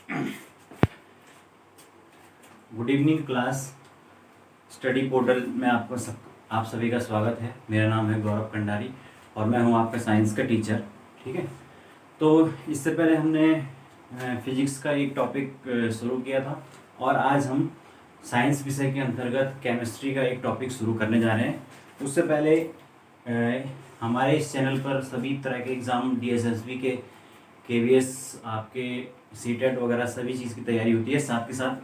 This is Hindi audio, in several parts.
Good evening class. Study portal में आप सभी का स्वागत है। मेरा नाम है गौरव कंडारी और मैं हूं आपका साइंस का टीचर। ठीक है, तो इससे पहले हमने फिजिक्स का एक टॉपिक शुरू किया था और आज हम साइंस विषय के अंतर्गत केमिस्ट्री का एक टॉपिक शुरू करने जा रहे हैं। उससे पहले हमारे इस चैनल पर सभी तरह के एग्ज़ाम DSSB के KVS आपके सीटेट वगैरह सभी चीज़ की तैयारी होती है। साथ के साथ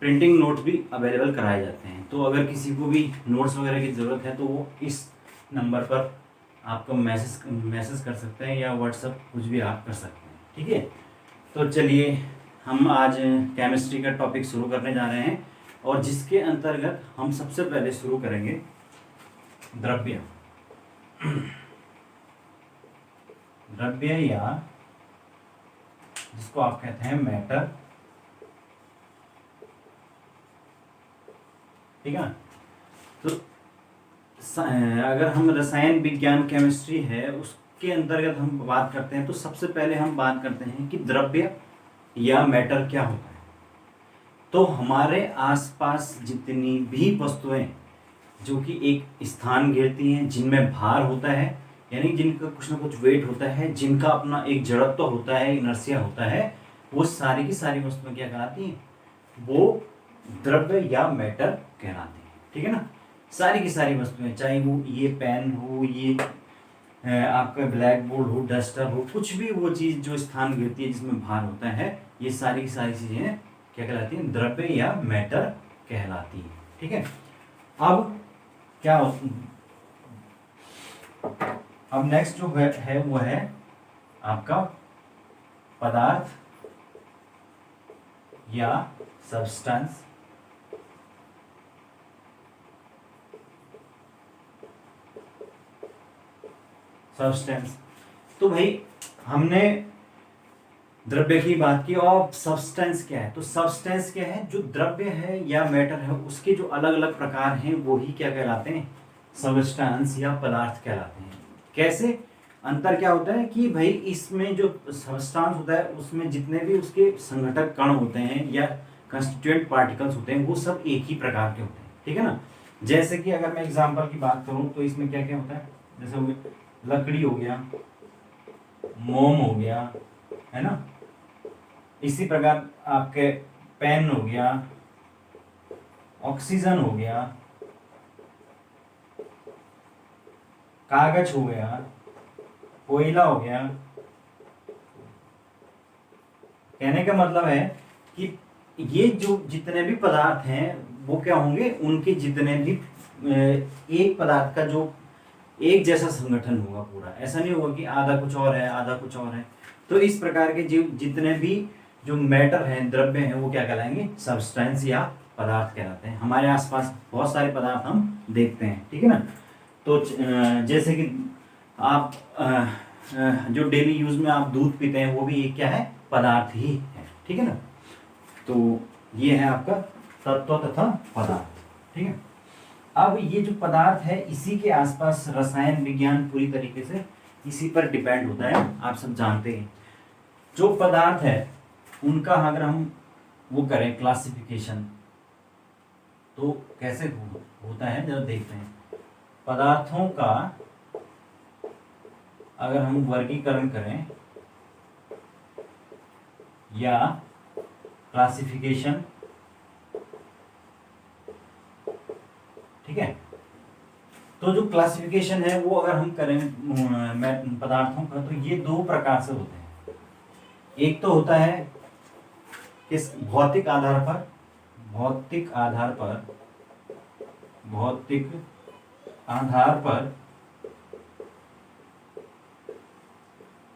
प्रिंटिंग नोट्स भी अवेलेबल कराए जाते हैं। तो अगर किसी को भी नोट्स वगैरह की ज़रूरत है तो वो इस नंबर पर आपको मैसेज कर सकते हैं या व्हाट्सअप कुछ भी आप कर सकते हैं। ठीक है, तो चलिए हम आज केमिस्ट्री का टॉपिक शुरू करने जा रहे हैं और जिसके अंतर्गत हम सबसे पहले शुरू करेंगे द्रव्य। द्रव्य या जिसको आप कहते हैं मैटर। ठीक है, तो अगर हम रसायन विज्ञान केमिस्ट्री है उसके अंतर्गत हम बात करते हैं तो सबसे पहले हम बात करते हैं कि द्रव्य या मैटर क्या होता है। तो हमारे आसपास जितनी भी वस्तुएं जो कि एक स्थान घेरती हैं, जिनमें भार होता है यानी जिनका कुछ ना कुछ वेट होता है, जिनका अपना एक जड़त्व होता है, इनर्शिया होता है, वो सारी की सारी वस्तुएं क्या कहलाती हैं? वो द्रव्य या मैटर कहलाती हैं। ठीक है ना, सारी की सारी वस्तुएं, चाहे वो ये पेन हो, ये आपका ब्लैक बोर्ड हो, डस्टर हो, कुछ भी वो चीज़ जो स्थान घेरती है जिसमें भार होता है, ये सारी की सारी चीज़ें क्या कहलाती हैं? द्रव्य या मैटर कहलाती हैं। ठीक है, अब क्या अब नेक्स्ट जो है वो है आपका पदार्थ या सब्सटेंस। तो भाई हमने द्रव्य की बात की और सब्सटेंस क्या है? तो सब्सटेंस क्या है? जो द्रव्य है या मैटर है उसके जो अलग अलग प्रकार हैं वो ही क्या कहलाते हैं? सब्सटेंस या पदार्थ कहलाते हैं। कैसे? अंतर क्या होता है कि भाई इसमें जो सब्सटेंस होता है उसमें जितने भी उसके संघटक कण होते हैं या कंस्टिट्यूएंट पार्टिकल्स होते हैं वो सब एक ही प्रकार के होते हैं। ठीक है ना, जैसे कि अगर मैं एग्जांपल की बात करूं तो इसमें क्या क्या होता है? जैसे लकड़ी हो गया, मोम हो गया, है ना, इसी प्रकार आपके पेन हो गया, ऑक्सीजन हो गया, कागज हो गया, कोयला हो गया। कहने का मतलब है कि ये जो जितने भी पदार्थ हैं वो क्या होंगे? उनके जितने भी एक पदार्थ का जो एक जैसा संगठन होगा पूरा, ऐसा नहीं होगा कि आधा कुछ और है आधा कुछ और है। तो इस प्रकार के जितने भी जो मैटर हैं, द्रव्य हैं, वो क्या कहलाएंगे? सब्सटेंस या पदार्थ कहलाते हैं। हमारे आसपास बहुत सारे पदार्थ हम देखते हैं। ठीक है ना, तो जैसे कि आप जो डेली यूज में आप दूध पीते हैं वो भी एक क्या है? पदार्थ ही है। ठीक है ना, तो ये है आपका तत्व तथा पदार्थ। ठीक है, अब ये जो पदार्थ है इसी के आसपास रसायन विज्ञान पूरी तरीके से इसी पर डिपेंड होता है। आप सब जानते हैं जो पदार्थ है उनका अगर हम वो करें क्लासिफिकेशन तो कैसे होता है जरा देखते हैं। पदार्थों का अगर हम वर्गीकरण करें या क्लासिफिकेशन, ठीक है, तो जो क्लासिफिकेशन है वो अगर हम करें पदार्थों का तो ये दो प्रकार से होते हैं। एक तो होता है किस भौतिक आधार पर, भौतिक आधार पर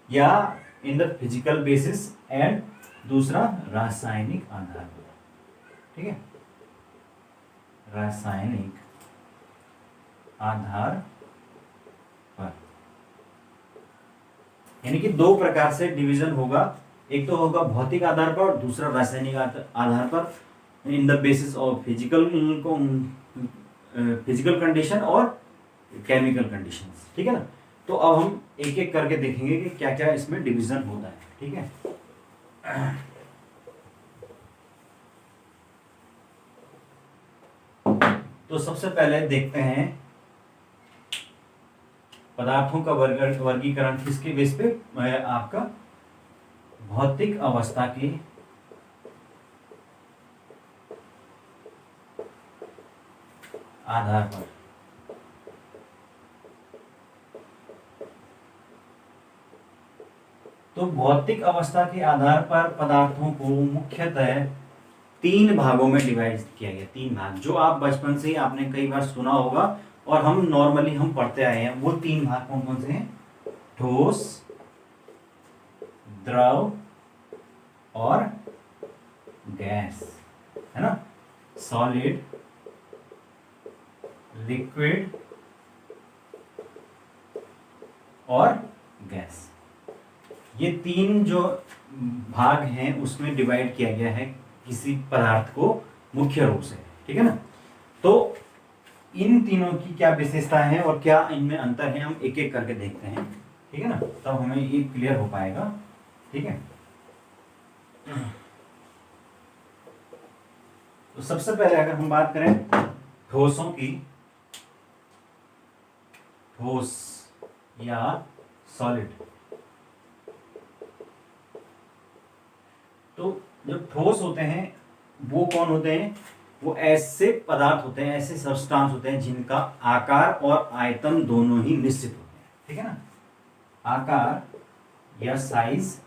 या in the physical basis and दूसरा रासायनिक आधार पर। ठीक है, रासायनिक आधार पर यानी कि दो प्रकार से डिवीजन होगा। एक तो होगा भौतिक आधार पर और दूसरा रासायनिक आधार पर, in the basis of physical condition और केमिकल कंडीशंस। ठीक है ना, तो अब हम एक एक करके देखेंगे कि क्या क्या इसमें डिवीजन होता है। ठीक है, तो सबसे पहले देखते हैं पदार्थों का वर्गीकरण किसके बेस पे, आपका भौतिक अवस्था के आधार पर। तो भौतिक अवस्था के आधार पर पदार्थों को मुख्यतः 3 भागों में डिवाइड किया गया। 3 भाग जो आप बचपन से ही आपने कई बार सुना होगा और हम नॉर्मली हम पढ़ते आए हैं। वो 3 भाग कौन कौन से हैं? ठोस, द्रव और गैस, है ना। सॉलिड, लिक्विड और गैस, ये 3 जो भाग हैं उसमें डिवाइड किया गया है किसी पदार्थ को मुख्य रूप से, ठीक है ना। तो इन तीनों की क्या विशेषता है और क्या इनमें अंतर है, हम एक एक करके देखते हैं, ठीक है ना, तब हमें ये क्लियर हो पाएगा, ठीक है। तो सबसे पहले अगर हम बात करें ठोसों की, ठोस या सॉलिड, तो जो ठोस होते हैं वो कौन होते हैं? वो ऐसे पदार्थ होते हैं, ऐसे सब्सटेंस होते हैं जिनका आकार और आयतन दोनों ही निश्चित होते हैं, ठीक है ना। आकार या साइज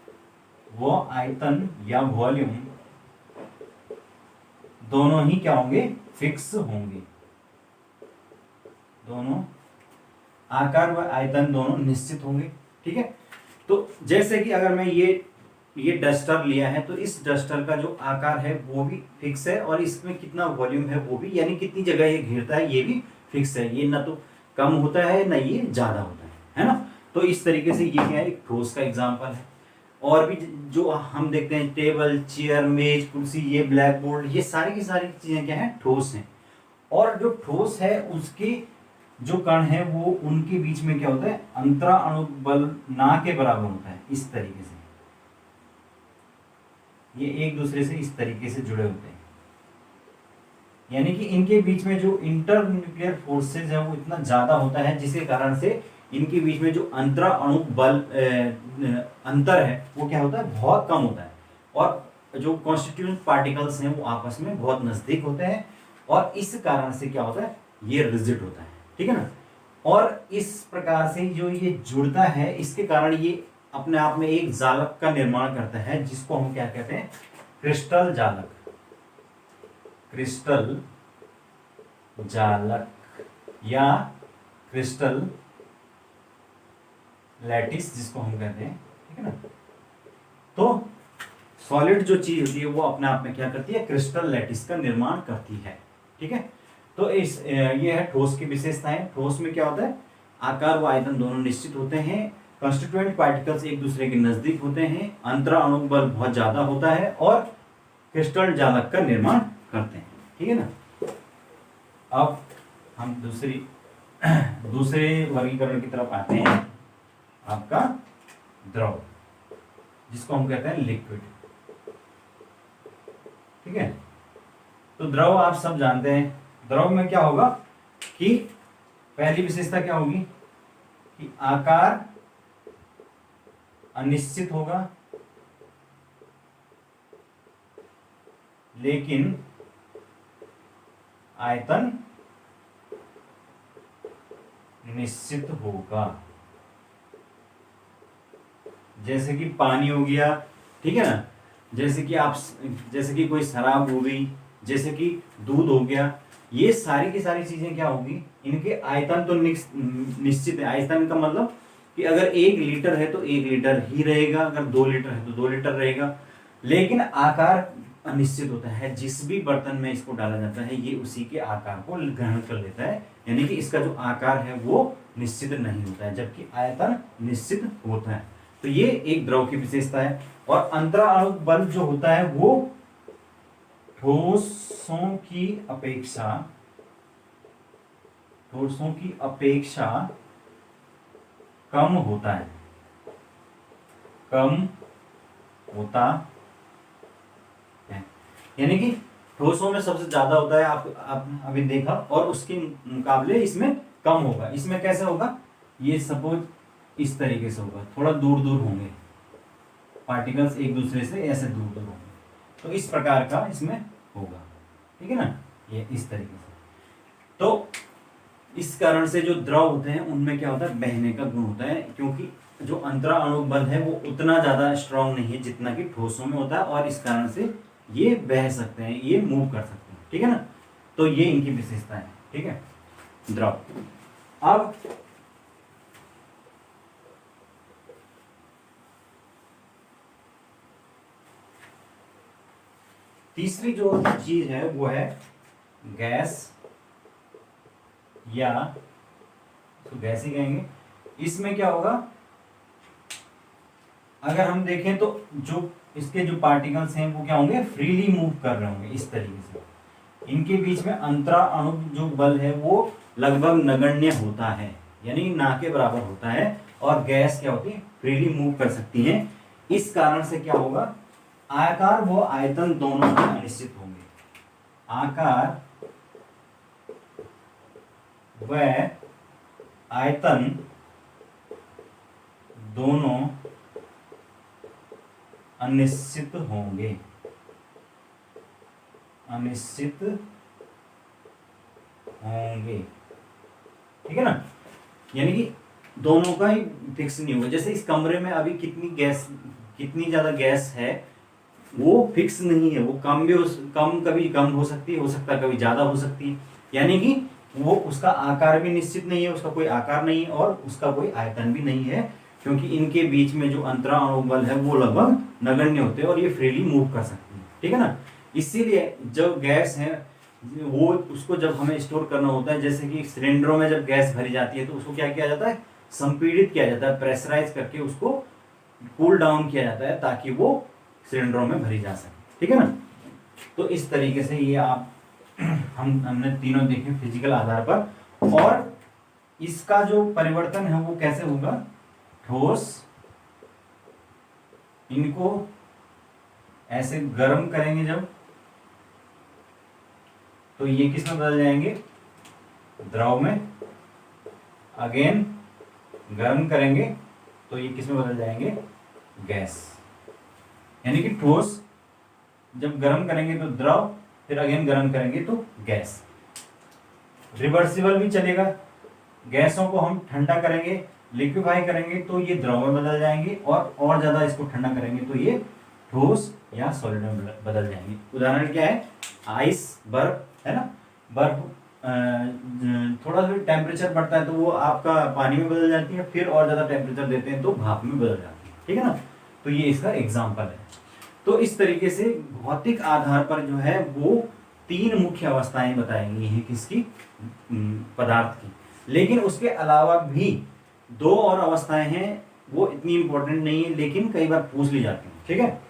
व आयतन या वॉल्यूम दोनों ही क्या होंगे? फिक्स होंगे। दोनों आकार व आयतन दोनों निश्चित होंगे, ठीक है। तो जैसे कि अगर मैं ये डस्टर लिया है तो इस डस्टर का जो आकार है वो भी फिक्स है और इसमें कितना वॉल्यूम है वो भी, यानी कितनी जगह ये घेरता है ये भी फिक्स है। ये ना तो कम होता है ना ये ज्यादा होता है ना। तो इस तरीके से ये क्या है? एक ठोस का एग्जांपल है। और भी जो हम देखते हैं टेबल, चेयर, मेज, कुर्सी, ये ब्लैक बोर्ड, ये सारी की सारी चीजें क्या है? ठोस हैं। और जो ठोस है उसके जो कण है वो उनके बीच में क्या होता है? अंतरा अणु बल ना के बराबर होता है। इस तरीके से ये एक दूसरे से इस तरीके से जुड़े होते हैं, यानी कि इनके बीच में जो इंटर न्यूक्लियर फोर्सेज है वो इतना ज्यादा होता है जिसके कारण से इनके बीच में जो अंतरा अणु बल अंतर है वो क्या होता है? बहुत कम होता है। और जो कॉन्स्टिट्यूएंट पार्टिकल्स हैं वो आपस में बहुत नजदीक होते हैं और इस कारण से क्या होता है? ये रिजिड होता है, ठीक है ना। और इस प्रकार से जो ये जुड़ता है इसके कारण ये अपने आप में एक जालक का निर्माण करता है जिसको हम क्या कहते हैं? क्रिस्टल जालक। क्रिस्टल जालक या क्रिस्टल लैटिस जिसको हम कहते हैं, ठीक है ना। तो सॉलिड जो चीज होती है वो अपने आप में क्या करती है? क्रिस्टल लैटिस का निर्माण करती है, ठीक है। तो ये है ठोस की विशेषताएं। ठोस में क्या होता है? आकार व आयतन दोनों निश्चित होते हैं, कंस्टिट्यूएंट पार्टिकल्स एक दूसरे के नजदीक होते हैं, अंतरा अणु बल बहुत ज्यादा होता है और क्रिस्टल जालक का निर्माण करते हैं, ठीक है ना। अब हम दूसरे वर्गीकरण की तरफ आते हैं, आपका द्रव, जिसको हम कहते हैं लिक्विड, ठीक है। तो द्रव आप सब जानते हैं। द्रव में क्या होगा कि पहली विशेषता क्या होगी कि आकार अनिश्चित होगा लेकिन आयतन निश्चित होगा। जैसे कि पानी हो गया, ठीक है ना, जैसे कि कोई शराब हो गई, जैसे कि दूध हो गया, ये सारी की सारी चीजें क्या होगी? इनके आयतन तो निश्चित है। आयतन का मतलब कि अगर 1 लीटर है तो 1 लीटर ही रहेगा, अगर 2 लीटर है तो 2 लीटर रहेगा, लेकिन आकार अनिश्चित होता है। जिस भी बर्तन में इसको डाला जाता है ये उसी के आकार को ग्रहण कर लेता है, यानी कि इसका जो आकार है वो निश्चित नहीं होता है जबकि आयतन निश्चित होता है। तो ये एक द्रव की विशेषता है। और अंतरा अणु बल जो होता है वो ठोसों की अपेक्षा कम होता है, यानी कि ठोसों में सबसे ज्यादा होता है, आप अभी देखा, और उसके मुकाबले इसमें कम होगा। इसमें कैसे होगा, ये सपोज इस तरीके से होगा, थोड़ा दूर दूर होंगे पार्टिकल्स एक दूसरे से, ऐसे दूर दूर होंगे, तो इस प्रकार का इसमें होगा, ठीक है ना, ये इस तरीके से। तो इस कारण से जो द्रव होते हैं उनमें क्या होता है, बहने का गुण होता है, क्योंकि जो अंतरा अणु बल है वो उतना ज्यादा स्ट्रांग नहीं है जितना कि ठोसों में होता है, और इस कारण से ये बह सकते हैं, ये मूव कर सकते हैं, ठीक है ना। तो ये इनकी विशेषता है, ठीक है, द्रव। अब तीसरी जो चीज है वो है गैस, या तो गैस ही कहेंगे। इसमें क्या होगा, अगर हम देखें तो जो इसके जो पार्टिकल्स हैं वो क्या होंगे, फ्रीली मूव कर रहे होंगे इस तरीके से। इनके बीच में अंतरा अणु जो बल है वो लगभग नगण्य होता है, यानी ना के बराबर होता है, और गैस क्या होती है, फ्रीली मूव कर सकती है। इस कारण से क्या होगा, आकार व आयतन दोनों ही अनिश्चित होंगे। आकार व आयतन दोनों अनिश्चित होंगे, अनिश्चित होंगे, ठीक है ना। यानी कि दोनों का ही फिक्स नहीं होगा। जैसे इस कमरे में अभी कितनी ज्यादा गैस है वो फिक्स नहीं है, वो कम भी कभी कम हो सकती है, हो सकता है कभी ज्यादा हो सकती है। यानी कि वो उसका आकार भी निश्चित नहीं है, उसका कोई आकार नहीं है और उसका कोई आयतन भी नहीं है, क्योंकि इनके बीच में जो अंतरा अणु बल है वो लगभग नगण्य होते हैं और ये फ्रीली मूव कर सकती है, ठीक है ना। इसीलिए जो गैस है वो उसको जब हमें स्टोर करना होता है, जैसे कि सिलेंडरों में जब गैस भरी जाती है तो उसको क्या किया जाता है, संपीड़ित किया जाता है, प्रेशराइज करके उसको कूल डाउन किया जाता है ताकि वो सिलेंडरों में भरी जा सके, ठीक है ना। तो इस तरीके से ये आप हमने तीनों देखे फिजिकल आधार पर। और इसका जो परिवर्तन है वो कैसे होगा, ठोस, इनको ऐसे गर्म करेंगे जब, तो ये किस में बदल जाएंगे, द्रव में। अगेन गर्म करेंगे तो ये किस में बदल जाएंगे, गैस। यानी कि ठोस जब गर्म करेंगे तो द्रव, फिर अगेन गर्म करेंगे तो गैस। रिवर्सिबल भी चलेगा, गैसों को हम ठंडा करेंगे, लिक्विफाई करेंगे तो ये द्रव में बदल जाएंगे, और ज्यादा इसको ठंडा करेंगे तो ये ठोस या सॉलिड में बदल जाएंगे। उदाहरण क्या है, आइस, बर्फ है ना, बर्फ थोड़ा सा टेम्परेचर बढ़ता है तो वो आपका पानी में बदल जाती है, फिर और ज्यादा टेम्परेचर देते हैं तो भाप में बदल जाती है, ठीक है ना। तो ये इसका एग्जाम्पल है। तो इस तरीके से भौतिक आधार पर जो है वो तीन मुख्य अवस्थाएं बताई गई हैं किसकी, पदार्थ की। लेकिन उसके अलावा भी दो और अवस्थाएं हैं, वो इतनी इंपॉर्टेंट नहीं है लेकिन कई बार पूछ ली जाती हैं, ठीक है।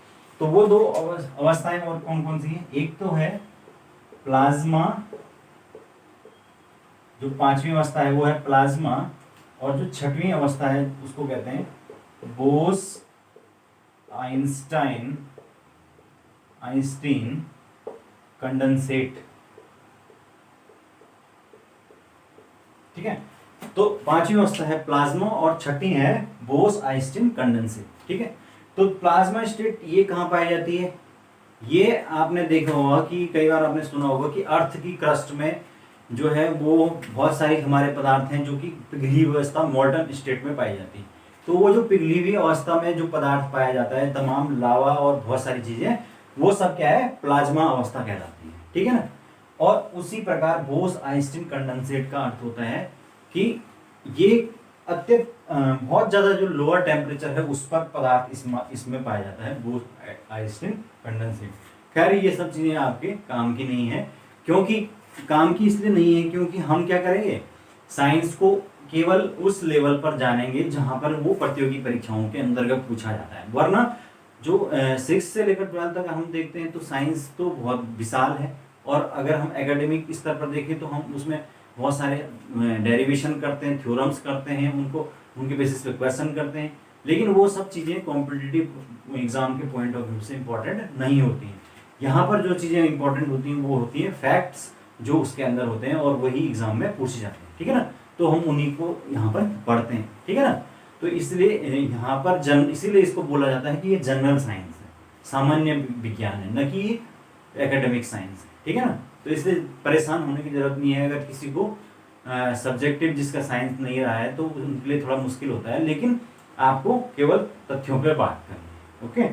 तो वो दो अवस्थाएं और कौन कौन सी हैं, एक तो है प्लाज्मा, जो पांचवी अवस्था है वो है प्लाज्मा, और जो छठवीं अवस्था है उसको कहते हैं बोस आइंस्टाइन कंडेंसेट, ठीक है। तो पांचवी अवस्था है प्लाज्मा और छठी है बोस आइंस्टाइन कंडेंसेट, ठीक है। तो प्लाज्मा स्टेट ये कहां पाई जाती है, ये आपने देखा होगा कि कई बार आपने सुना होगा कि अर्थ की क्रस्ट में जो है वो बहुत सारे हमारे पदार्थ हैं जो कि पिघली अवस्था मॉल्टन स्टेट में पाई जाती है। तो वो जो पिघली हुई अवस्था में जो पदार्थ पाया जाता है, तमाम लावा और बहुत सारी चीजें, वो सब क्या है, प्लाज्मा अवस्था कहलाती है, ठीक है ना। और उसी प्रकार बोस आइंस्टाइन कंडेंसेट का अर्थ होता है कि ये अत्यंत बहुत ज्यादा जो लोअर टेम्परेचर है उस पर पदार्थ इसमें पाया जाता है, बोस आइंस्टाइन कंडेंसेट। खैर ये सब चीजें आपके काम की नहीं है, क्योंकि काम की इसलिए नहीं है क्योंकि हम क्या करेंगे, साइंस को केवल उस लेवल पर जानेंगे जहां पर वो प्रतियोगी परीक्षाओं के अंतर्गत पूछा जाता है। वरना जो 6 से लेकर 12 तक हम देखते हैं तो साइंस तो बहुत विशाल है, और अगर हम एकेडमिक स्तर पर देखें तो हम उसमें बहुत सारे डेरिवेशन करते हैं, थ्योरम्स करते हैं, उनके बेसिस पे क्वेश्चन करते हैं, लेकिन वो सब चीज़ें कॉम्पिटिटिव एग्जाम के पॉइंट ऑफ व्यू से इंपॉर्टेंट नहीं होती हैं। यहाँ पर जो चीजें इंपॉर्टेंट होती हैं वो होती है फैक्ट्स जो उसके अंदर होते हैं और वही एग्जाम में पूछे जाते हैं, ठीक है ना। तो हम उन्हीं को यहाँ पर पढ़ते हैं, ठीक है ना। तो इसलिए यहाँ पर इसीलिए इसको बोला जाता है कि ये जनरल साइंस है, सामान्य विज्ञान है, न कि एकेडमिक साइंस है, ठीक है ना। तो इसलिए परेशान होने की जरूरत नहीं है। अगर किसी को सब्जेक्टिव जिसका साइंस नहीं रहा है तो उनके लिए थोड़ा मुश्किल होता है, लेकिन आपको केवल तथ्यों पर बात करनी है। ओके,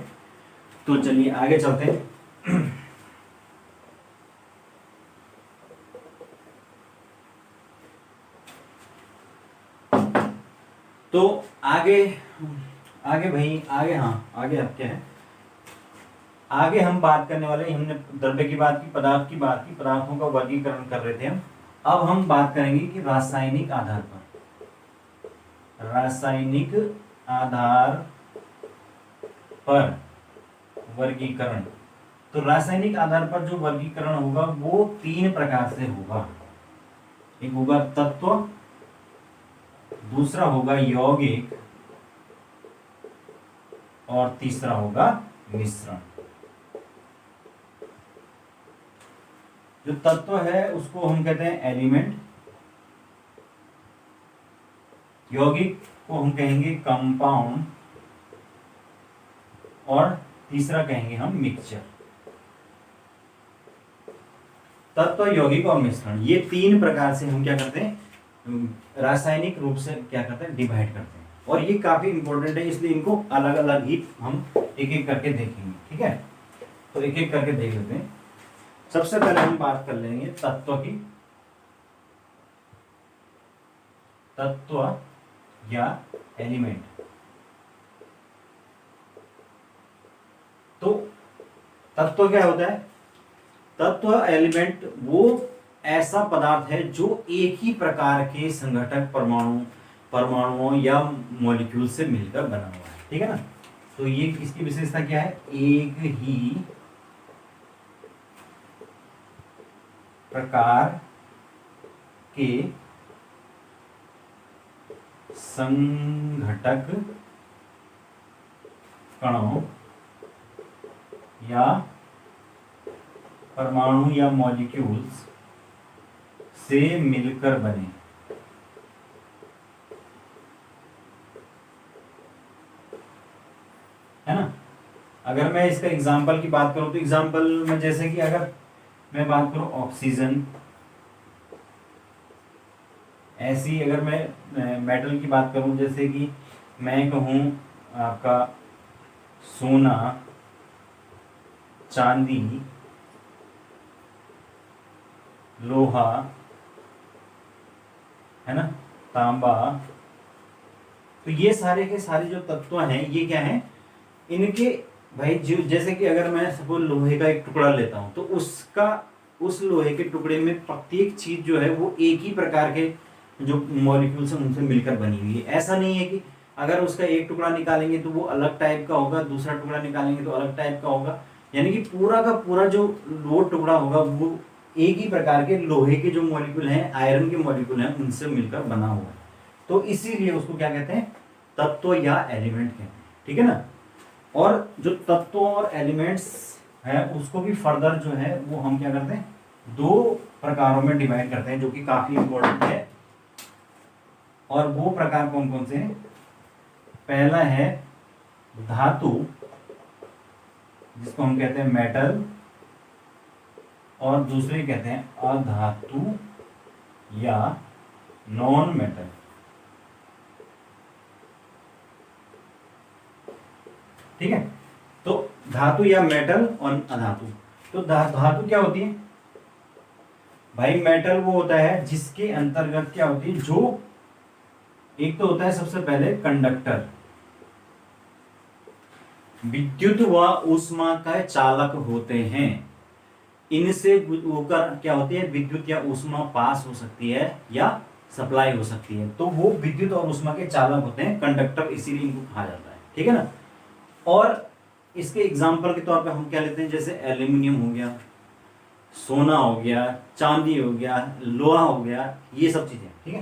तो चलिए आगे चलते हैं। तो आगे आगे भाई आगे, हाँ आगे अब क्या है, आगे हम बात करने वाले, हमने द्रव्य की बात की, पदार्थ की बात की, पदार्थों का वर्गीकरण कर रहे थे हम। अब हम बात करेंगे कि रासायनिक आधार पर वर्गीकरण। तो रासायनिक आधार पर जो वर्गीकरण होगा वो 3 प्रकार से होगा। एक होगा तत्व, दूसरा होगा यौगिक और तीसरा होगा मिश्रण। जो तत्व है उसको हम कहते हैं एलिमेंट, यौगिक को हम कहेंगे कंपाउंड और तीसरा कहेंगे हम मिक्सचर। तत्व, यौगिक और मिश्रण, ये 3 प्रकार से हम क्या करते हैं, रासायनिक रूप से क्या करते हैं, डिवाइड करते हैं। और ये काफी इंपॉर्टेंट है, इसलिए इनको अलग अलग ही हम एक एक करके देखेंगे, ठीक है। तो एक एक करके देख लेते हैं। सबसे पहले हम बात कर लेंगे तत्व की। तत्व या एलिमेंट। तो तत्व क्या होता है? तत्व, एलिमेंट वो ऐसा पदार्थ है जो एक ही प्रकार के संघटक परमाणुओं या मॉलिक्यूल से मिलकर बना हुआ है, ठीक है ना। तो ये इसकी विशेषता क्या है, एक ही प्रकार के संघटक कणों या परमाणु या मॉलिक्यूल्स से मिलकर बने। है ना। अगर मैं इसका एग्जाम्पल की बात करूं तो एग्जाम्पल में जैसे कि अगर मैं बात करूं ऑक्सीजन, ऐसी अगर मैं मेटल की बात करूं, जैसे कि मैं कहूं आपका सोना, चांदी, लोहा, है ना, तांबा, तो ये सारे के सारे जो तत्व हैं ये क्या हैं, इनके भाई जो, जैसे कि अगर मैं सपोज लोहे का एक टुकड़ा लेता हूं तो उस लोहे के टुकड़े में प्रत्येक चीज जो है वो एक ही प्रकार के जो मॉलिक्यूल्स हैं उनसे मिलकर बनी हुई है। ऐसा नहीं है कि अगर उसका एक टुकड़ा निकालेंगे तो वो अलग टाइप का होगा, दूसरा टुकड़ा निकालेंगे तो अलग टाइप का होगा। यानी कि पूरा का पूरा जो वो टुकड़ा होगा वो एक ही प्रकार के लोहे के जो मॉलिक्यूल हैं, आयरन के मॉलिक्यूल हैं, उनसे मिलकर बना हुआ है। तो इसीलिए उसको क्या कहते हैं, तत्व या एलिमेंट कहते हैं, ठीक है ना। और जो तत्वों और एलिमेंट्स है उसको भी फर्दर जो है वो हम क्या करते हैं, 2 प्रकारों में डिवाइड करते हैं, जो कि काफी इंपॉर्टेंट है। और वो प्रकार कौन कौन से हैं? पहला है धातु, जिसको हम कहते हैं मेटल, और दूसरे कहते हैं अधातु या नॉन मेटल। ठीक है। तो धातु या मेटल और अधातु। तो धातु क्या होती है भाई? मेटल वो होता है जिसके अंतर्गत क्या होती है, जो एक तो होता है सबसे पहले कंडक्टर, विद्युत व ऊष्मा का चालक होते हैं। इनसे होकर क्या होती है, विद्युत या ऊष्मा पास हो सकती है या सप्लाई हो सकती है। तो वो विद्युत और ऊष्मा के चालक होते हैं, कंडक्टर, इसीलिए इनको कहा जाता है, ठीक है ना। और इसके एग्जाम्पल के तौर पे हम क्या लेते हैं, जैसे एल्यूमिनियम हो गया, सोना हो गया, चांदी हो गया, लोहा हो गया, ये सब चीजें, ठीक है।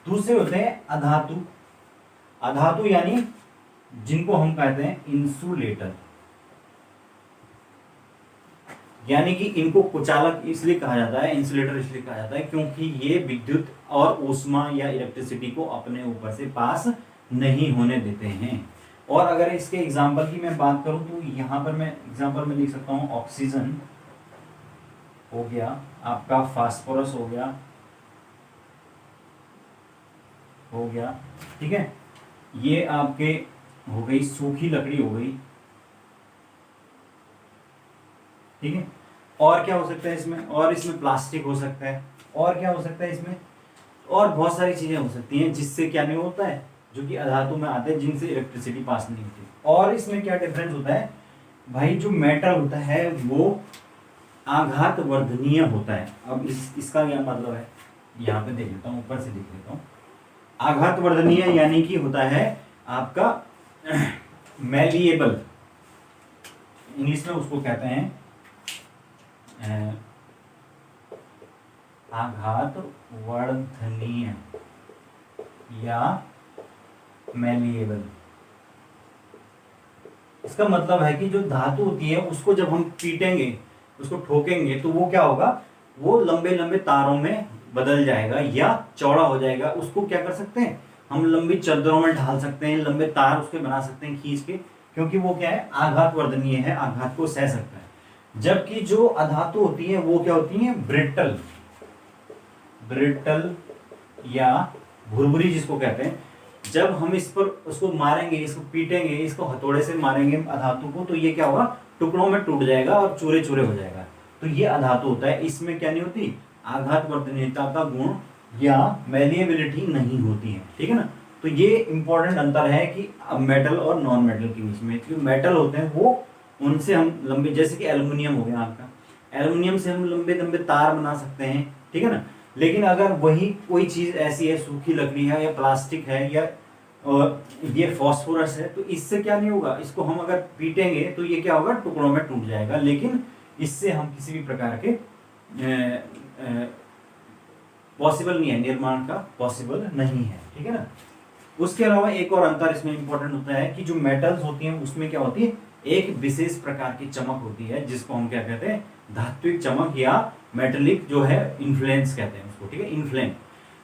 दूसरे होते हैं अधातु। अधातु यानी जिनको हम कहते हैं इंसुलेटर। यानी कि इनको कुचालक इसलिए कहा जाता है, इंसुलेटर इसलिए कहा जाता है क्योंकि ये विद्युत और ऊष्मा या इलेक्ट्रिसिटी को अपने ऊपर से पास नहीं होने देते हैं। और अगर इसके एग्जाम्पल की मैं बात करूं तो यहाँ पर मैं एग्जाम्पल में लिख सकता हूँ ऑक्सीजन हो गया, आपका फास्फोरस हो गया, ठीक है, ये आपके हो गई सूखी लकड़ी हो गई, ठीक है। और क्या हो सकता है इसमें, और इसमें प्लास्टिक हो सकता है, और क्या हो सकता है इसमें, और बहुत सारी चीजें हो सकती हैं जिससे क्या नहीं होता है, जो कि अधातु में आते हैं, जिनसे इलेक्ट्रिसिटी पास नहीं होती। और इसमें क्या डिफरेंस होता है भाई, जो मेटल होता है वो आघात वर्धनीय होता है। अब इसका क्या मतलब है, यहाँ पे देख लेता हूँ, ऊपर से लिख लेता हूँ। आघात वर्धनीय यानी कि होता है आपका मैलिएबल, इंग्लिश में उसको कहते हैं आघात वर्धनीय या मैलिएबल। इसका मतलब है कि जो धातु होती है उसको जब हम पीटेंगे, उसको ठोकेंगे, तो वो क्या होगा, वो लंबे लंबे तारों में बदल जाएगा या चौड़ा हो जाएगा। उसको क्या कर सकते हैं हम, लंबी चद्दरों में ढाल सकते हैं, लंबे तार उसके बना सकते हैं खींच के, क्योंकि वो क्या है, आघात वर्धनीय है, आघात को सह सकता है। जबकि जो अधातु होती है वो क्या होती है, ब्रिटल या भुरभुरी जिसको कहते हैं। जब हम इस पर उसको मारेंगे, इसको पीटेंगे, इसको हथौड़े से मारेंगे अधातु को, तो ये क्या होगा, टुकड़ों में टूट जाएगा और चूरे चूरे हो जाएगा। तो ये अधातु होता है, इसमें क्या नहीं होती, आघात वर्धनीयता का गुण या मैलिएबिलिटी नहीं होती है, ठीक है ना। तो ये इंपॉर्टेंट अंतर है कि मेटल और नॉन मेटल के बीच में। जो मेटल होते हैं वो, उनसे हम लंबे, जैसे कि एल्युमिनियम हो गया आपका, एल्युमिनियम से हम लंबे लंबे तार बना सकते हैं, ठीक है ना। लेकिन अगर वही कोई चीज ऐसी है, सूखी लकड़ी है या प्लास्टिक है या ये फास्फोरस है, तो इससे क्या नहीं होगा, इसको हम अगर पीटेंगे तो ये क्या होगा, टुकड़ों में टूट जाएगा। लेकिन इससे हम किसी भी प्रकार के पॉसिबल नहीं है, निर्माण का पॉसिबल नहीं है, ठीक है ना। उसके अलावा एक और अंतर इसमें इंपॉर्टेंट होता है कि जो मेटल्स होती हैं उसमें क्या होती है, एक विशेष प्रकार की चमक होती है, जिसको हम क्या कहते हैं, धात्विक चमक या मेटेलिक जो है इन्फ्लुएंस कहते हैं उसको, ठीक है, इन्फ्लेम।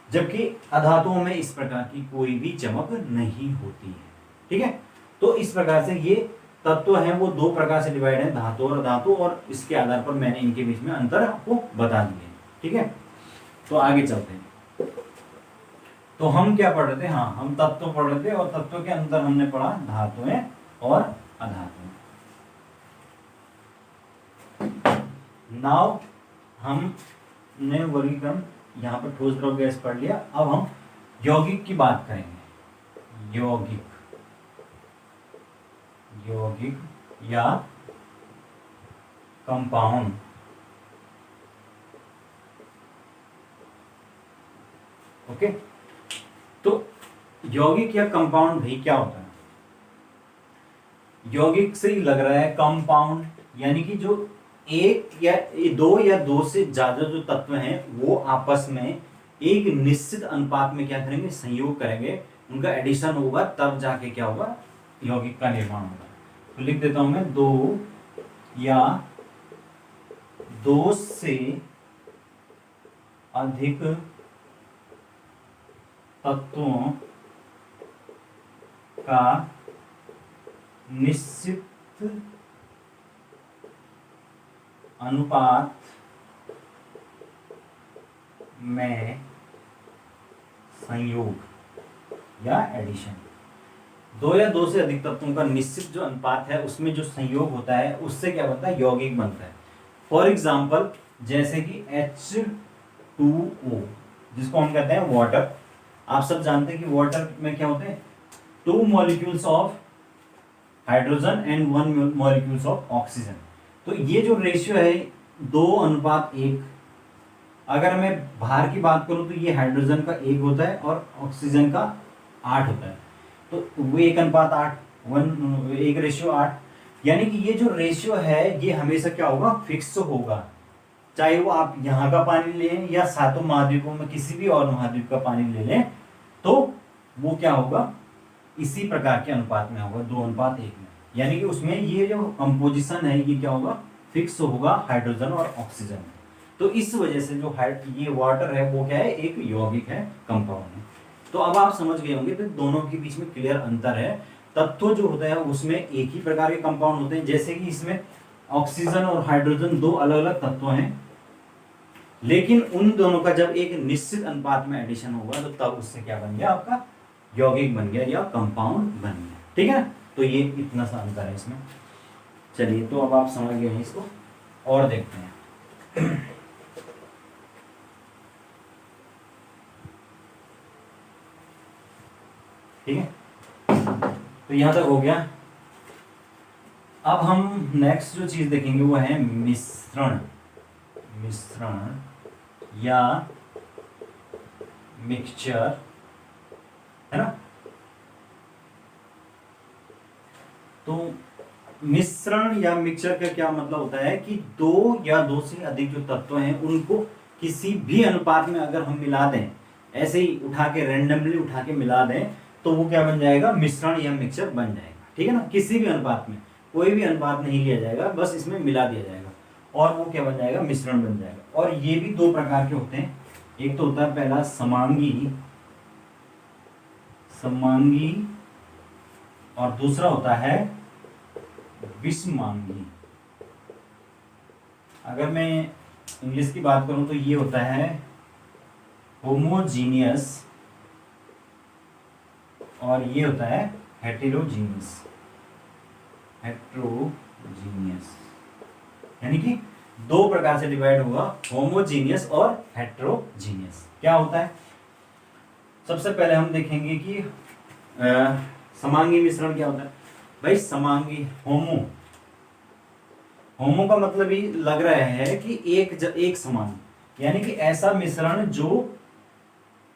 जबकि अधातुओं में इस प्रकार की कोई भी चमक नहीं होती है, ठीक है। तो इस प्रकार से ये तत्व हैं वो दो प्रकार से डिवाइड है, धातु और अधातु, और इसके आधार पर मैंने इनके बीच में अंतर आपको बता दिए, ठीक है। तो आगे चलते हैं। तो हम क्या पढ़ रहे थे, हाँ हम तत्व पढ़ रहे थे, और तत्व के अंदर हमने पढ़ा धातुएं और अधातुएं। नाउ हमने वर्गीकरण यहाँ पर ठोस द्रव गैस पढ़ लिया। अब हम यौगिक की बात करेंगे। यौगिक या कंपाउंड। ओके, तो यौगिक या कंपाउंड भाई क्या होता है, यौगिक से ही लग रहा है, कंपाउंड यानी कि जो एक या दो से ज्यादा जो तत्व हैं वो आपस में एक निश्चित अनुपात में क्या करेंगे, संयोग करेंगे, उनका एडिशन होगा, तब जाके क्या होगा, यौगिक का निर्माण होगा। तो लिख देता हूं मैं, दो या दो से अधिक तत्वों का निश्चित अनुपात में संयोग या एडिशन। दो या दो से अधिक तत्वों का निश्चित जो अनुपात है उसमें जो संयोग होता है उससे क्या बनता है, यौगिक बनता है। फॉर एग्जाम्पल जैसे कि H2O जिसको हम कहते हैं वाटर। आप सब जानते हैं कि वाटर में क्या होते हैं, 2 molecules of hydrogen and 1 molecules of oxygen. तो ये जो रेशियो है 2:1। अगर मैं भार की बात करूं तो ये हाइड्रोजन का 1 होता है और ऑक्सीजन का 8 होता है। तो वो 1:8, 1:8। यानी कि ये जो रेशियो है ये हमेशा क्या होगा, फिक्स होगा। चाहे वो आप यहाँ का पानी लें या सातों महाद्वीपों में किसी भी और महाद्वीप का पानी ले लें, तो वो क्या होगा, इसी प्रकार के अनुपात में होगा, 2:1 में। यानी कि उसमें ये जो कंपोजिशन है ये क्या होगा, फिक्स होगा हाइड्रोजन और ऑक्सीजन में। तो इस वजह से जो ये वाटर है वो क्या है, एक यौगिक है, कंपाउंड है। तो अब आप समझ गए होंगे तो दोनों के बीच में क्लियर अंतर है। तत्व जो होता है उसमें एक ही प्रकार के कंपाउंड होते हैं, जैसे कि इसमें ऑक्सीजन और हाइड्रोजन दो अलग अलग तत्व हैं, लेकिन उन दोनों का जब एक निश्चित अनुपात में एडिशन होगा तो तब उससे क्या बन गया, आपका यौगिक बन गया या कंपाउंड बन गया। ठीक है, तो ये इतना सा अंतर है इसमें। चलिए, तो अब आप समझ गए हैं इसको, और देखते हैं। ठीक है, तो यहां तक हो गया। अब हम नेक्स्ट जो चीज देखेंगे वो है मिश्रण। मिश्रण या मिक्सचर, है ना। तो मिश्रण या मिक्सचर का क्या मतलब होता है कि दो या दो से अधिक जो तत्व हैं उनको किसी भी अनुपात में अगर हम मिला दें, ऐसे ही उठा के रैंडमली उठा के मिला दें, तो वो क्या बन जाएगा, मिश्रण या मिक्सचर बन जाएगा। ठीक है ना, किसी भी अनुपात में, कोई भी अनुपात नहीं लिया जाएगा, बस इसमें मिला दिया जाएगा और वो क्या बन जाएगा, मिश्रण बन जाएगा। और ये भी दो प्रकार के होते हैं, एक तो होता है पहला समांगी, समांगी, और दूसरा होता है विषमांगी। अगर मैं इंग्लिश की बात करूं तो ये होता है होमोजीनियस और ये होता है हेटेरोजीनियस। हेटेरोजीनियस यानी कि दो प्रकार से डिवाइड होगा, होमोजीनियस और हेटेरोजीनियस। क्या होता है, सबसे पहले हम देखेंगे कि समांगी मिश्रण क्या होता है। भाई समांगी, होमो का मतलब ही लग रहा है कि एक समान, यानी कि ऐसा मिश्रण जो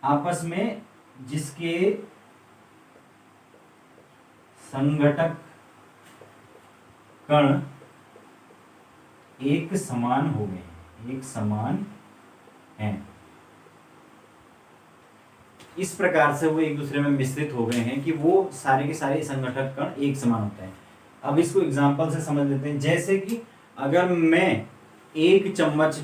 आपस में जिसके संघटक कण एक समान हो गए, एक समान हैं, इस प्रकार से वो एक दूसरे में मिश्रित हो गए हैं कि वो सारे के सारे संघटक कण एक समान होते हैं। अब इसको एग्जांपल से समझ लेते हैं, जैसे कि अगर मैं एक चम्मच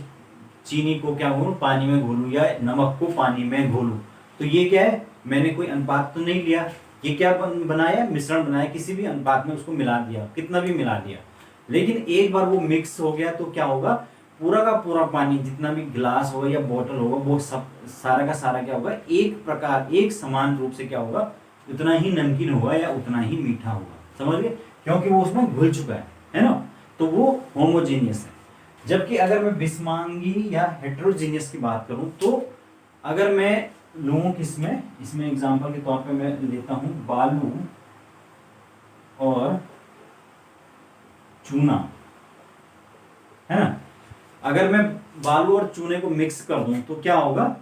चीनी को क्या घोलूं, पानी में घोलूं, या नमक को पानी में घोलूं, तो ये क्या है, मैंने कोई अनुपात तो नहीं लिया, ये क्या बनाया, मिश्रण बनाया, किसी भी अनुपात में उसको मिला दिया, कितना भी मिला दिया। लेकिन एक बार वो मिक्स हो गया तो क्या होगा, पूरा का पूरा पानी, जितना भी गिलास होगा या बोतल होगा, वो सब सारा का सारा क्या होगा, एक प्रकार, एक समान रूप से क्या होगा, उतना ही नमकीन होगा या उतना ही मीठा होगा। समझ गए, क्योंकि वो उसमें घुल चुका है ना, तो वो होमोजीनियस है। जबकि अगर मैं विषमांगी या हेटेरोजीनियस की बात करूं, तो अगर मैं लूं किसमें, इसमें एग्जांपल के तौर पे मैं लेता हूं बालू और चूना, है ना। अगर मैं बालू और चूने को मिक्स कर दूं तो क्या होगा,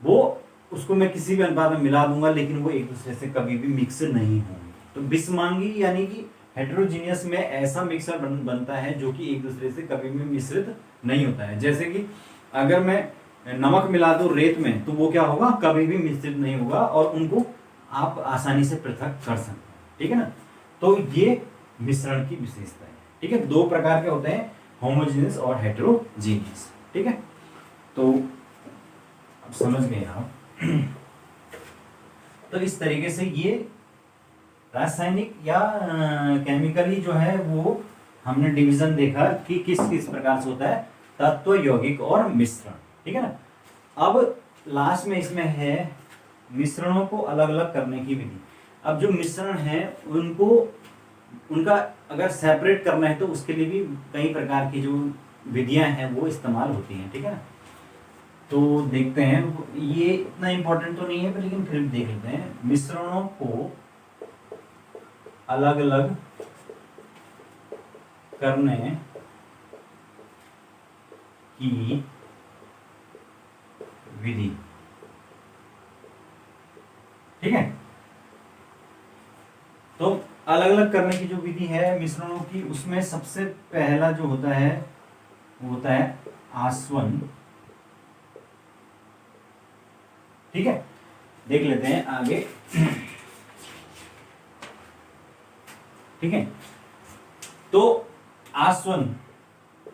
वो उसको मैं किसी भी अनुपात में मिला दूंगा, लेकिन वो एक दूसरे से कभी भी मिक्स नहीं होंगे। तो विषमांगी यानी कि हेटेरोजीनियस में ऐसा मिक्सर बनता है जो कि एक दूसरे से कभी भी मिश्रित नहीं होता है। जैसे कि अगर मैं नमक मिला दूं रेत में, तो वो क्या होगा, कभी भी मिश्रित नहीं होगा और उनको आप आसानी से पृथक कर सकते हैं। ठीक है ना, तो ये मिश्रण की विशेषता है। ठीक है, दो प्रकार के होते हैं, होमोजीनियस और हेटेरोजीनियस। ठीक है, तो अब समझ गए आप। तो इस तरीके से ये रासायनिक या केमिकली जो है वो हमने डिवीजन देखा कि किस किस प्रकार से होता है, तत्व, यौगिक और मिश्रण। ठीक है ना। अब लास्ट में इसमें है मिश्रणों को अलग अलग करने की विधि। अब जो मिश्रण है उनको, उनका अगर सेपरेट करना है तो उसके लिए भी कई प्रकार की जो विधियां हैं वो इस्तेमाल होती हैं। ठीक है ना, तो देखते हैं, ये इतना इंपॉर्टेंट तो नहीं है लेकिन फिर भी देख लेते हैं। मिश्रणों को अलग अलग करने की विधि। ठीक है, तो अलग अलग करने की जो विधि है मिश्रणों की, उसमें सबसे पहला जो होता है वो होता है आसवन। ठीक है, देख लेते हैं आगे। ठीक है, तो आसवन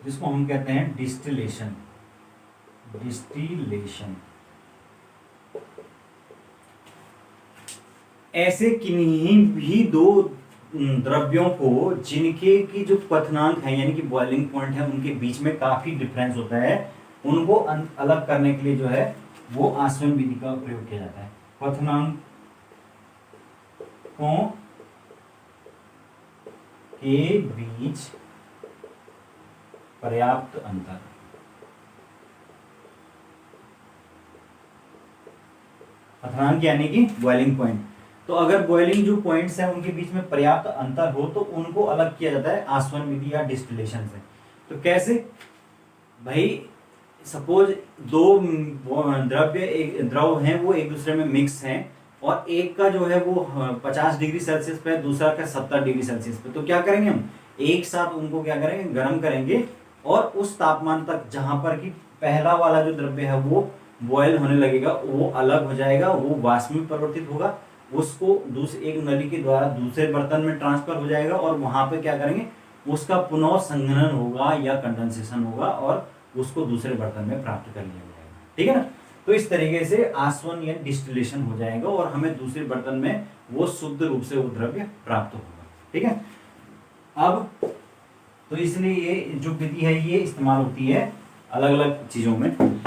जिसको हम कहते हैं डिस्टिलेशन। डिस्टिलेशन ऐसे किन्हीं भी दो द्रव्यों को जिनके की जो क्वथनांक है यानी कि बॉइलिंग पॉइंट है उनके बीच में काफी डिफरेंस होता है, उनको अलग करने के लिए जो है वो आसवन विधि का प्रयोग किया जाता है। क्वथनांकों के बीच पर्याप्त अंतर। क्वथनांक यानी कि बॉइलिंग पॉइंट। तो अगर बॉइलिंग जो पॉइंट्स हैं उनके बीच में पर्याप्त अंतर हो तो उनको अलग किया जाता है आसवन विधि या डिस्टिलेशन से। तो कैसे भाई, सपोज दो द्रव हैं वो एक दूसरे में मिक्स हैं और एक का जो है वो 50 डिग्री सेल्सियस पे, दूसरा का 70 डिग्री सेल्सियस पे। तो क्या करेंगे हम, एक साथ उनको क्या करेंगे, गर्म करेंगे और उस तापमान तक जहां पर कि पहला वाला जो द्रव्य है वो बॉयल होने लगेगा, वो अलग हो जाएगा, वो वाष्प में परिवर्तित होगा, उसको दूसरे एक नली के द्वारा दूसरे बर्तन में ट्रांसफर हो जाएगा और वहां पे क्या करेंगे, उसका पुनः संघनन होगा या कंडेंसेशन होगा और उसको दूसरे बर्तन में प्राप्त कर लिया जाएगा। ठीक है ना। तो इस तरीके से आसवन या डिस्टिलेशन हो जाएगा और हमें दूसरे बर्तन में वो शुद्ध रूप से वो द्रव्य प्राप्त होगा। ठीक है। अब तो इसलिए ये जो विधि है ये इस्तेमाल होती है अलग अलग चीजों में,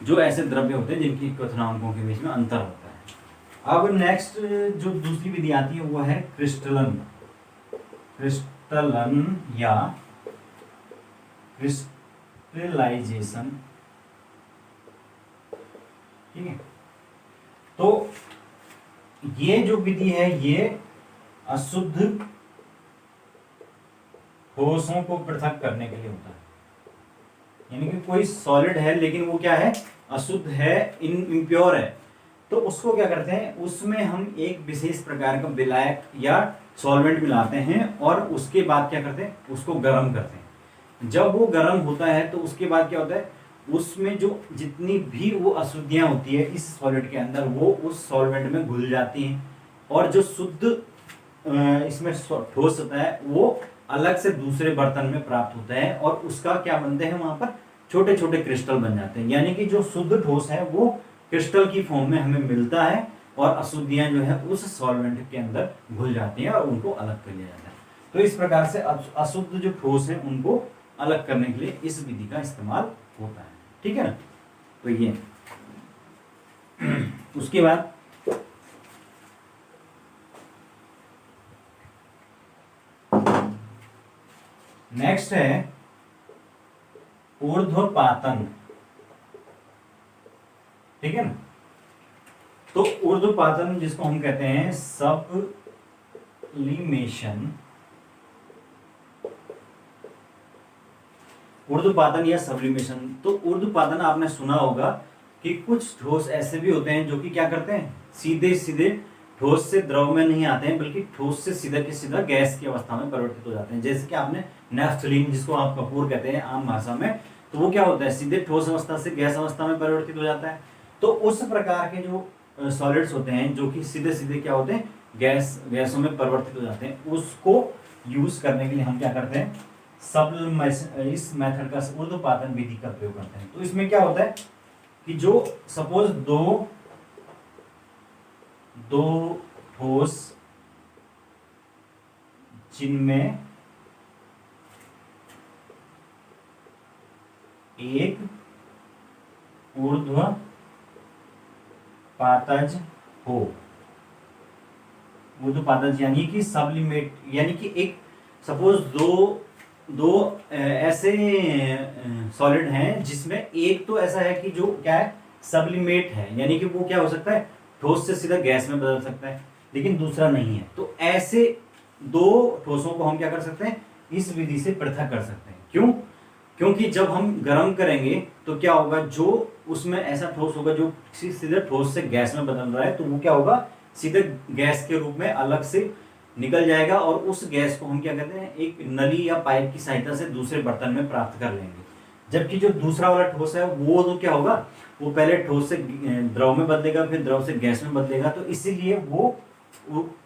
जो ऐसे द्रव्य होते हैं जिनकी क्वथनांकों के बीच में अंतर होता है। अब नेक्स्ट जो दूसरी विधि आती है वो है क्रिस्टलन। क्रिस्टलन या क्रिस्टलाइजेशन। ठीक है। तो ये जो विधि है ये अशुद्ध ठोसों को पृथक करने के लिए होता है। यानी कि कोई सॉलिड है लेकिन वो क्या है, अशुद्ध है, इम्प्योर है, तो उसको क्या करते हैं, उसमें हम एक विशेष प्रकार का विलायक या सॉल्वेंट मिलाते हैं और उसके बाद क्या करते हैं, उसको गर्म करते हैं। जब वो गर्म होता है तो उसके बाद क्या होता है, उसमें जो जितनी भी वो अशुद्धियां होती है इस सॉलिड के अंदर वो उस सॉल्वेंट में घुल जाती हैं और जो शुद्ध इसमें ठोस होता है वो अलग से दूसरे बर्तन में प्राप्त होता है और उसका क्या बनते हैं, वहां पर छोटे छोटे क्रिस्टल बन जाते हैं। यानी कि जो शुद्ध ठोस है वो क्रिस्टल की फॉर्म में हमें मिलता है और अशुद्धियां जो है उस सॉल्वेंट के अंदर घुल जाती हैं और उनको अलग कर लिया जाता है। तो इस प्रकार से अशुद्ध जो ठोस है उनको अलग करने के लिए इस विधि का इस्तेमाल होता है। ठीक है ना। तो ये उसके बाद नेक्स्ट है ऊर्ध्वपातन। ठीक है ना। तो ऊर्ध्वपातन जिसको हम कहते हैं सब्लिमेशन, ऊर्ध्वपातन या सब्लिमेशन। तो ऊर्ध्वपातन आपने सुना होगा कि कुछ ठोस ऐसे भी होते हैं जो कि क्या करते हैं, सीधे सीधे ठोस से द्रव में नहीं आते हैं बल्कि ठोस से सीधा के सीधा गैस की अवस्था में परिवर्तित हो जाते हैं। जैसे कि आपने नेफ्थलीन जिसको आप कपूर कहते हैं आम भाषा में, तो वो क्या होता है, सीधे ठोस अवस्था से गैस अवस्था में परिवर्तित हो जाता है। तो उस प्रकार के जो सॉलिड्स होते हैं जो कि सीधे सीधे क्या होते हैं, गैसों में परिवर्तित हो जाते हैं, उसको यूज करने के लिए हम क्या करते हैं, इस मेथड का ऊर्ध्वपातन विधि का प्रयोग करते हैं। तो इसमें क्या होता है कि जो सपोज दो ठोस जिनमें एक ऊर्ध्वपातज हो, ऊर्ध्वपातज यानी कि सब्लिमेट, यानी कि एक सपोज दो ऐसे सॉलिड हैं जिसमें एक तो ऐसा है कि जो क्या है, सब्लिमेट है, यानी कि वो क्या हो सकता है, ठोस से सीधा गैस में बदल सकता है, लेकिन दूसरा नहीं है। तो ऐसे दो ठोसों को हम क्या कर सकते हैं, इस विधि से पृथक कर सकते हैं। क्यों? क्योंकि जब हम गर्म करेंगे तो क्या होगा, जो उसमें ऐसा ठोस होगा जो सीधे ठोस से गैस में बदल रहा है, तो वो क्या होगा, सीधे गैस के रूप में अलग से निकल जाएगा और उस गैस को हम क्या कहते हैं, एक नली या पाइप की सहायता से दूसरे बर्तन में प्राप्त कर लेंगे। जबकि जो दूसरा वाला ठोस है वो तो क्या होगा, वो पहले ठोस से द्रव में बदलेगा, फिर द्रव से गैस में बदलेगा, तो इसीलिए वो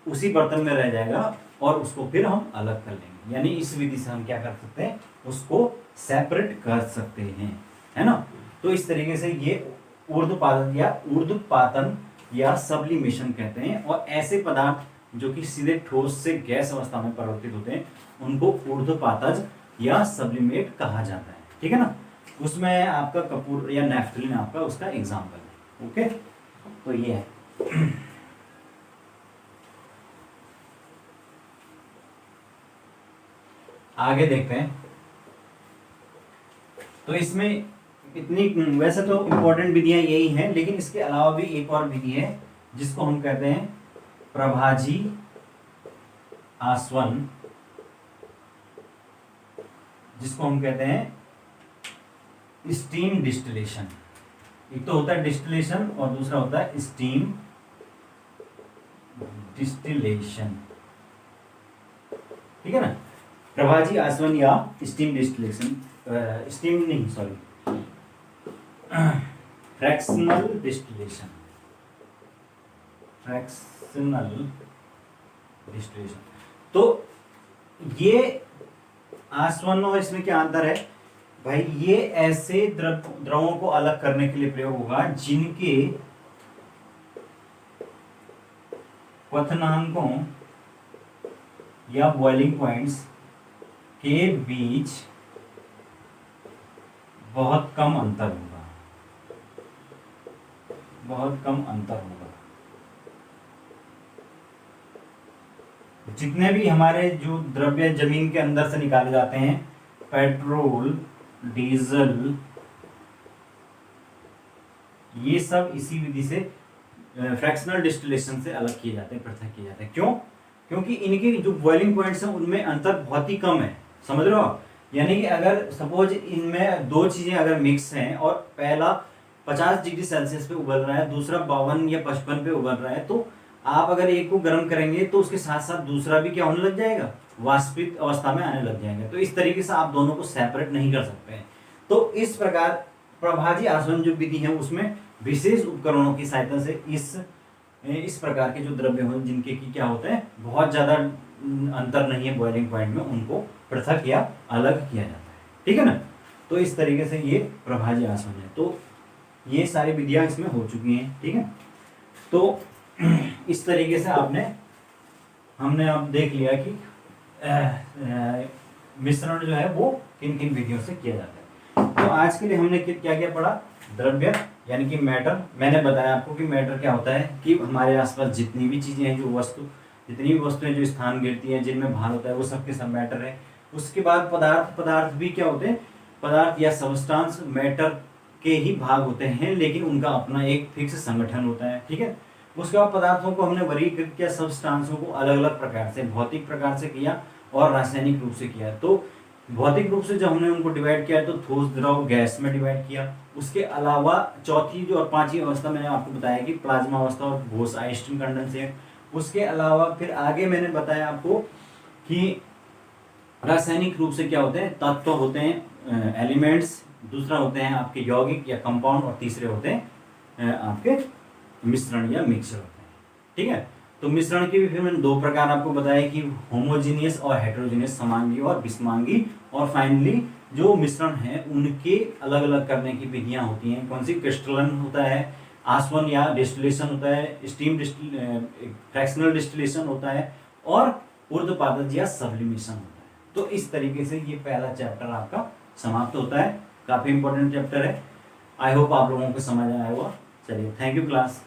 उसी बर्तन में रह जाएगा और उसको फिर हम अलग कर लेंगे। यानी इस विधि से हम क्या कर सकते हैं, उसको सेपरेट कर सकते हैं, है ना। तो इस तरीके से ये ऊर्ध्वपातन या सब्लिमेशन कहते हैं। और ऐसे पदार्थ जो कि सीधे ठोस से गैस अवस्था में परिवर्तित होते हैं उनको ऊर्ध्वपातज या सब्लिमेट कहा जाता है, ठीक है ना। उसमें आपका कपूर या नैफ्थलीन आपका उसका एग्जाम्पल है। ओके, तो ये है। आगे देखते हैं। तो इसमें इतनी, वैसे तो इंपॉर्टेंट विधियां यही हैं, लेकिन इसके अलावा भी एक और विधि है जिसको हम कहते हैं प्रभाजी आसवन, जिसको हम कहते हैं स्टीम डिस्टिलेशन। एक तो होता है डिस्टिलेशन और दूसरा होता है स्टीम डिस्टिलेशन, ठीक है ना। प्रभाजी आसवन या स्टीम डिस्टिलेशन, स्टीम नहीं sorry fractional distillation, fractional distillation. तो ये आसवन और इसमें क्या अंतर है भाई, ये ऐसे द्रवों को अलग करने के लिए प्रयोग होगा जिनके क्वथनांकों या बॉइलिंग पॉइंट्स के बीच बहुत कम अंतर होगा, बहुत कम अंतर होगा। जितने भी हमारे जो द्रव्य जमीन के अंदर से निकाले जाते हैं, पेट्रोल, डीजल, ये सब इसी विधि से फ्रैक्शनल डिस्टिलेशन से अलग किए जाते हैं, पृथक किए जाते हैं। क्यों? क्योंकि इनके जो बॉइलिंग पॉइंट्स हैं उनमें अंतर बहुत ही कम है, समझ रहे हो आप। यानी कि अगर सपोज इनमें दो चीजें अगर मिक्स हैं और पहला 50 डिग्री सेल्सियस पे उबल रहा है, दूसरा 52 या 55 पे उबल रहा है, तो आप अगर एक को गर्म करेंगे तो उसके साथ साथ दूसरा भी क्या होने लग जाएगा, वाष्पित अवस्था में आने लग जाएंगे। तो इस तरीके से आप दोनों को सेपरेट नहीं कर सकते हैं। तो इस प्रकार प्रभाजी आसवन जो विधि है उसमें विशेष उपकरणों की सहायता से इस प्रकार के जो द्रव्य हो जिनके की क्या होता है बहुत ज्यादा अंतर नहीं है बॉइलिंग पॉइंट में, उनको पृथक या अलग किया जाता है, ठीक है ना। तो इस तरीके से ये प्रभाजी आसवन है। तो ये सारी विधियां इसमें हो चुकी हैं, ठीक है। तो इस तरीके से हमने अब देख लिया कि मिश्रण जो है वो किन किन विधियों से किया जाता है। तो आज के लिए हमने क्या क्या पढ़ा, द्रव्य यानी कि मैटर। मैंने बताया आपको कि मैटर क्या होता है कि हमारे आसपास जितनी भी चीजें हैं, जितनी भी वस्तुएं जो स्थान गिरती हैं, जिनमें भार होता है, वो सबके सब मैटर है। उसके बाद पदार्थ भी क्या होते हैं, पदार्थ या सबस्टांस मैटर के ही भाग होते हैं, लेकिन उनका अपना एक फिक्स संगठन होता है, ठीक है। उसके बाद पदार्थों को हमने वर्गीकृत किया, सब्सटेंसों को अलग अलग प्रकार से, भौतिक प्रकार से किया और रासायनिक रूप से किया। तो भौतिक रूप से जब हमने उनको डिवाइड किया तो ठोस, द्रव, गैस में डिवाइड किया। उसके अलावा चौथी जो और पांचवी अवस्था मैंने आपको बताया कि प्लाज्मा अवस्था और बोस आइंस्टीन कंडेंसेट। उसके अलावा फिर आगे मैंने बताया आपको कि रासायनिक रूप से क्या होते हैं, तत्व होते हैं एलिमेंट्स, दूसरा होते हैं आपके यौगिक या कंपाउंड, और तीसरे होते हैं आपके मिश्रण या मिक्सचर होते हैं, ठीक है। तो मिश्रण के भी फिर मैंने दो प्रकार आपको बताया कि होमोजीनियस और हेटेरोजीनियस, समांगी और विषमांगी। और फाइनली जो मिश्रण है उनके अलग अलग करने की विधियां होती हैं। कौन सी, क्रिस्टलन होता है, आसवन या डिस्टिलेशन होता है, स्टीम फ्रैक्शनल डिस्टिलेशन होता है, और ऊर्ध्वपातज या सब्लिमेशन होता है। तो इस तरीके से ये पहला चैप्टर आपका समाप्त होता है। काफी इंपॉर्टेंट चैप्टर है। आई होप आप लोगों को समझ आया होगा। चलिए, थैंक यू क्लास।